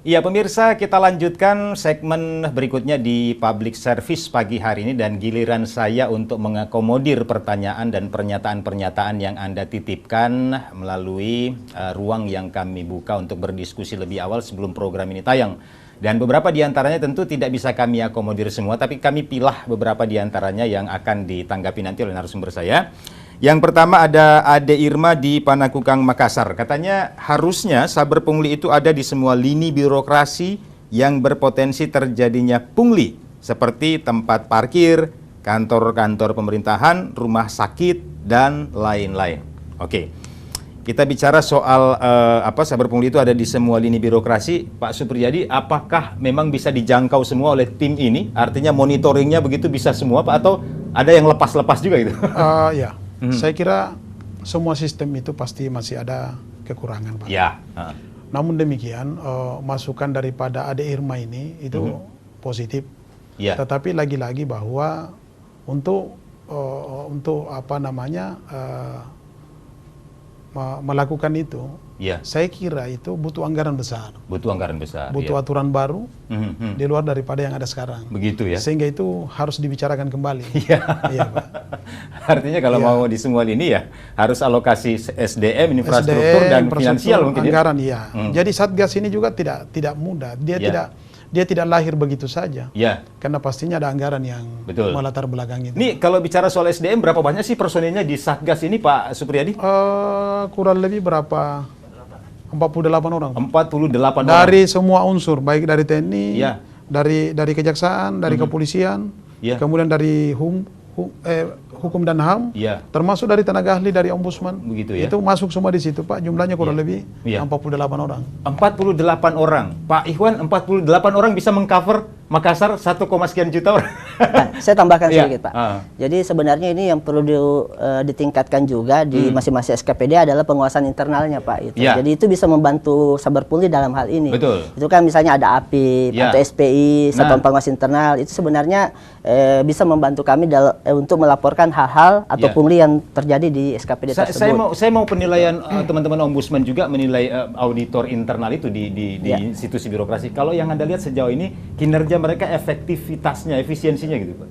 Iya pemirsa, kita lanjutkan segmen berikutnya di Public Service pagi hari ini dan giliran saya untuk mengakomodir pertanyaan dan pernyataan-pernyataan yang Anda titipkan melalui ruang yang kami buka untuk berdiskusi lebih awal sebelum program ini tayang. Dan beberapa di antaranya tentu tidak bisa kami akomodir semua, tapi kami pilah beberapa di antaranya yang akan ditanggapi nanti oleh narasumber saya. Yang pertama ada Ade Irma di Panakukang, Makassar. Katanya harusnya saber pungli itu ada di semua lini birokrasi yang berpotensi terjadinya pungli, seperti tempat parkir, kantor-kantor pemerintahan, rumah sakit, dan lain-lain. Oke, kita bicara soal saber pungli itu ada di semua lini birokrasi. Pak Supriyadi, apakah memang bisa dijangkau semua oleh tim ini? Artinya monitoringnya begitu bisa semua, Pak? Atau ada yang lepas-lepas juga gitu? Ya. Saya kira semua sistem itu pasti masih ada kekurangan, Pak. Ya. Namun demikian, masukan daripada Ade Irma ini itu positif. Ya. Tetapi lagi-lagi bahwa untuk melakukan itu, ya, saya kira itu butuh anggaran besar. Butuh anggaran besar. Butuh aturan baru di luar daripada yang ada sekarang. Begitu ya. Sehingga itu harus dibicarakan kembali. Iya. Iya, Pak. Artinya kalau mau di semua lini ya harus alokasi SDM, infrastruktur dan finansial mungkin anggaran, ya. Jadi Satgas ini juga tidak mudah. Dia tidak lahir begitu saja. Ya. Karena pastinya ada anggaran yang melatar belakang itu. Nih kalau bicara soal SDM, berapa banyak sih personilnya di Satgas ini, Pak Supriyadi? Kurang lebih berapa? 48 orang. 48 orang. Dari semua unsur, baik dari TNI, ya, dari kejaksaan, dari kepolisian, ya, kemudian dari hukum dan HAM, ya, termasuk dari tenaga ahli dari Ombudsman. Begitu ya. Itu masuk semua di situ, Pak. Jumlahnya kurang lebih 48 orang. 48 orang. Pak Ikhwan, 48 orang bisa mengcover Makassar 1, sekian juta orang. Nah, saya tambahkan sedikit, Pak. Jadi sebenarnya ini yang perlu ditingkatkan juga di masing-masing SKPD adalah penguasaan internalnya, Pak. Jadi itu bisa membantu saber pungli dalam hal ini. Betul. Itu kan misalnya ada API atau SPI, Satuan Pengawas Internal, itu sebenarnya bisa membantu kami untuk melaporkan hal-hal atau pungli yang terjadi di SKPD tersebut. Saya mau penilaian teman-teman Ombudsman juga menilai auditor internal itu di institusi birokrasi. Kalau yang Anda lihat sejauh ini kinerja mereka, efektivitasnya, efisiensinya gitu, Pak?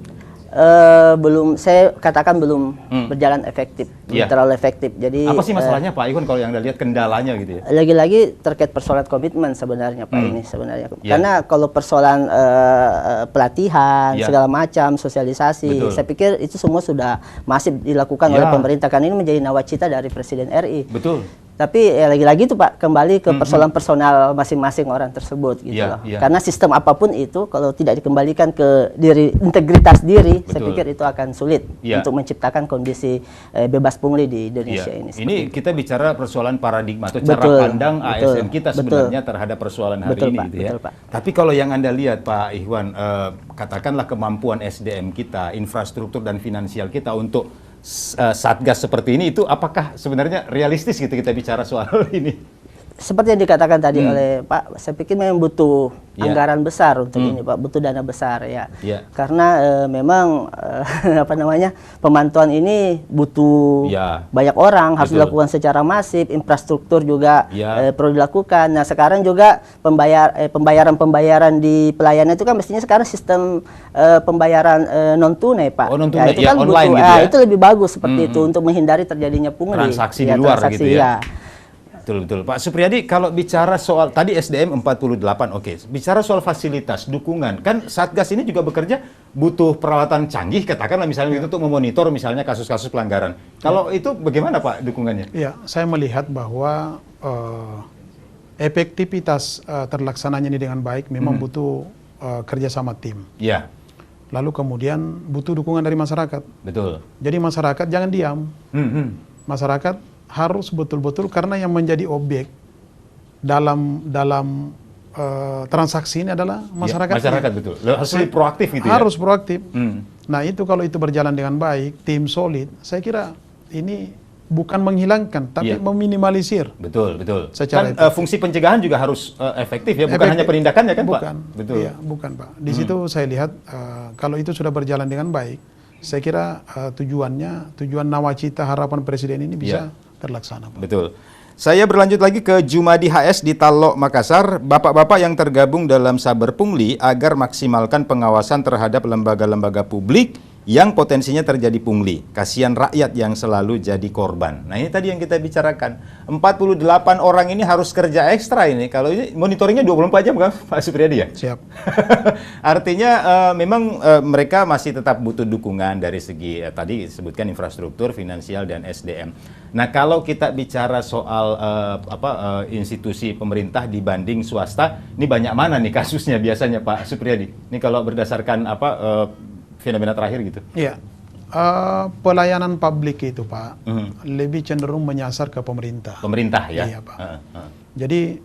Belum, saya katakan belum berjalan efektif, belum terlalu efektif. Jadi apa sih masalahnya, Pak Ikhwan, kalau yang Anda lihat kendalanya gitu ya? Lagi-lagi terkait persoalan komitmen sebenarnya, Pak, ini sebenarnya. Karena kalau persoalan pelatihan, segala macam, sosialisasi, saya pikir itu semua sudah masif dilakukan oleh pemerintah, karena ini menjadi nawacita dari Presiden RI. Betul. Tapi lagi-lagi itu, Pak, kembali ke persoalan personal masing-masing orang tersebut gitu loh. Karena sistem apapun itu kalau tidak dikembalikan ke integritas diri, saya pikir itu akan sulit untuk menciptakan kondisi bebas pungli di Indonesia ini. Ini kita bicara persoalan paradigma atau cara pandang ASN kita sebenarnya terhadap persoalan hari ini, Pak, gitu ya. Pak. Tapi kalau yang Anda lihat, Pak Ikhwan, katakanlah kemampuan SDM kita, infrastruktur dan finansial kita untuk Satgas seperti ini, itu apakah sebenarnya realistis gitu kita bicara soal ini? Seperti yang dikatakan tadi oleh Pak, saya pikir memang butuh anggaran besar untuk ini, Pak, butuh dana besar ya. Karena memang pemantauan ini butuh banyak orang, harus dilakukan secara masif, infrastruktur juga perlu dilakukan. Nah, sekarang juga pembayaran di pelayanan itu kan mestinya sekarang sistem pembayaran non tunai, Pak. Non-tunai, itu kan online butuh, gitu ya? Itu lebih bagus seperti itu untuk menghindari terjadinya pungli. Transaksi di luar gitu ya. Betul. Pak Supriyadi, kalau bicara soal tadi SDM 48, oke. Bicara soal fasilitas, dukungan, kan Satgas ini juga bekerja butuh peralatan canggih, katakanlah misalnya itu untuk memonitor misalnya kasus-kasus pelanggaran. Kalau itu bagaimana, Pak, dukungannya? Ya, saya melihat bahwa efektivitas terlaksananya ini dengan baik memang butuh kerjasama tim. Ya. Lalu kemudian butuh dukungan dari masyarakat. Betul. Jadi masyarakat jangan diam. Masyarakat harus betul-betul, karena yang menjadi objek dalam transaksi ini adalah masyarakat. Masyarakat, betul. Harus lebih proaktif gitu ya? Harus proaktif. Nah, itu kalau itu berjalan dengan baik, tim solid, saya kira ini bukan menghilangkan, tapi meminimalisir. Betul. Kan fungsi pencegahan juga harus efektif ya, bukan hanya penindakan ya kan, Pak? Betul. Iya, bukan, Pak. Di situ saya lihat kalau itu sudah berjalan dengan baik, saya kira tujuan nawacita harapan Presiden ini bisa terlaksana, Pak. Betul. Saya berlanjut lagi ke Jumadi HS di Talok, Makassar. Bapak-bapak yang tergabung dalam Saber Pungli agar maksimalkan pengawasan terhadap lembaga-lembaga publik yang potensinya terjadi pungli. Kasihan rakyat yang selalu jadi korban. Nah ini tadi yang kita bicarakan. 48 orang ini harus kerja ekstra ini. Kalau ini monitoringnya 24 jam kan Pak Supriyadi ya? Siap. Artinya memang mereka masih tetap butuh dukungan dari segi tadi disebutkan infrastruktur, finansial, dan SDM. Nah kalau kita bicara soal institusi pemerintah dibanding swasta, ini banyak mana nih kasusnya biasanya Pak Supriyadi? Ini kalau berdasarkan fenomena terakhir gitu. Iya. Pelayanan publik itu Pak lebih cenderung menyasar ke pemerintah. Pemerintah ya. Iya Pak. Jadi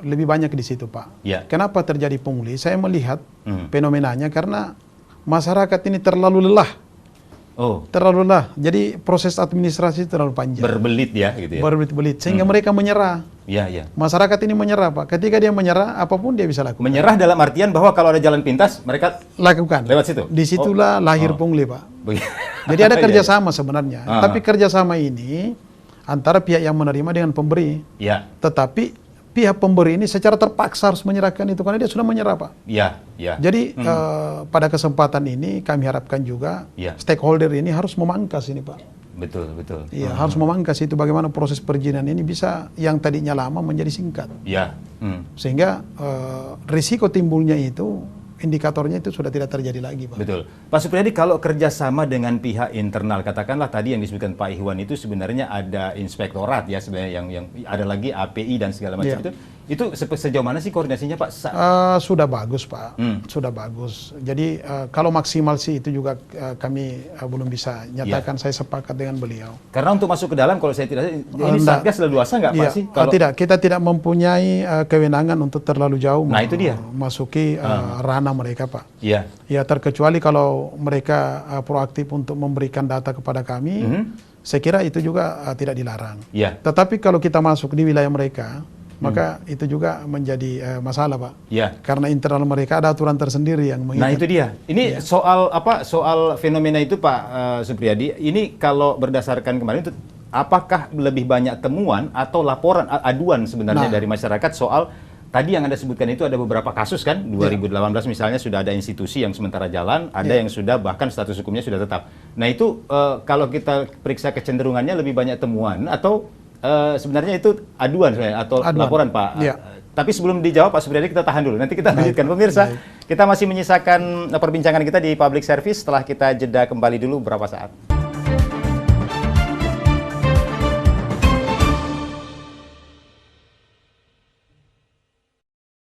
lebih banyak di situ Pak. Ya. Kenapa terjadi pungli? Saya melihat fenomenanya karena masyarakat ini terlalu lelah. Oh. Terlalu lelah. Jadi proses administrasi terlalu panjang. Berbelit ya gitu ya. Berbelit-belit sehingga mereka menyerah. Iya, iya. Masyarakat ini menyerah Pak. Ketika dia menyerah, apapun dia bisa lakukan. Menyerah dalam artian bahwa kalau ada jalan pintas, mereka lakukan. Lewat situ. Disitulah lahir pungli Pak. Jadi ada kerjasama sebenarnya. Tapi kerjasama ini antara pihak yang menerima dengan pemberi. Iya. Tetapi pihak pemberi ini secara terpaksa harus menyerahkan itu karena dia sudah menyerah Pak. Iya, iya. Jadi pada kesempatan ini kami harapkan juga stakeholder ini harus memangkas ini Pak. Betul, betul. Iya, harus memangkas itu bagaimana proses perizinan ini bisa yang tadinya lama menjadi singkat. Iya. Sehingga risiko timbulnya itu indikatornya itu sudah tidak terjadi lagi Pak. Betul. Pak Supriyadi, kalau kerjasama dengan pihak internal, katakanlah tadi yang disebutkan Pak Ikhwan itu sebenarnya ada inspektorat ya sebenarnya yang ada lagi API dan segala macam itu sejauh mana sih koordinasinya Pak? Sudah bagus Pak, sudah bagus. Jadi kalau maksimal sih itu juga kami belum bisa nyatakan. Saya sepakat dengan beliau. Karena untuk masuk ke dalam kalau saya tidak ini Satgas leluasa nggak Pak sih? Kalau tidak, kita tidak mempunyai kewenangan untuk terlalu jauh itu dia. Masuki ranah mereka Pak. Iya. Ya terkecuali kalau mereka proaktif untuk memberikan data kepada kami, saya kira itu juga tidak dilarang. Iya. Tetapi kalau kita masuk di wilayah mereka, maka itu juga menjadi masalah Pak. Iya. Karena internal mereka ada aturan tersendiri yang mengikat. Nah itu dia. Ini soal soal fenomena itu Pak Supriyadi. Ini kalau berdasarkan kemarin itu apakah lebih banyak temuan atau laporan aduan sebenarnya dari masyarakat soal tadi yang Anda sebutkan itu ada beberapa kasus kan, 2018 misalnya sudah ada institusi yang sementara jalan, ada yang sudah bahkan status hukumnya sudah tetap. Nah itu kalau kita periksa kecenderungannya lebih banyak temuan atau sebenarnya itu aduan sebenarnya atau laporan Pak. Tapi sebelum dijawab Pak Supriyadi kita tahan dulu, nanti kita lanjutkan. Pemirsa, kita masih menyisakan perbincangan kita di Public Service setelah kita jeda kembali dulu beberapa saat.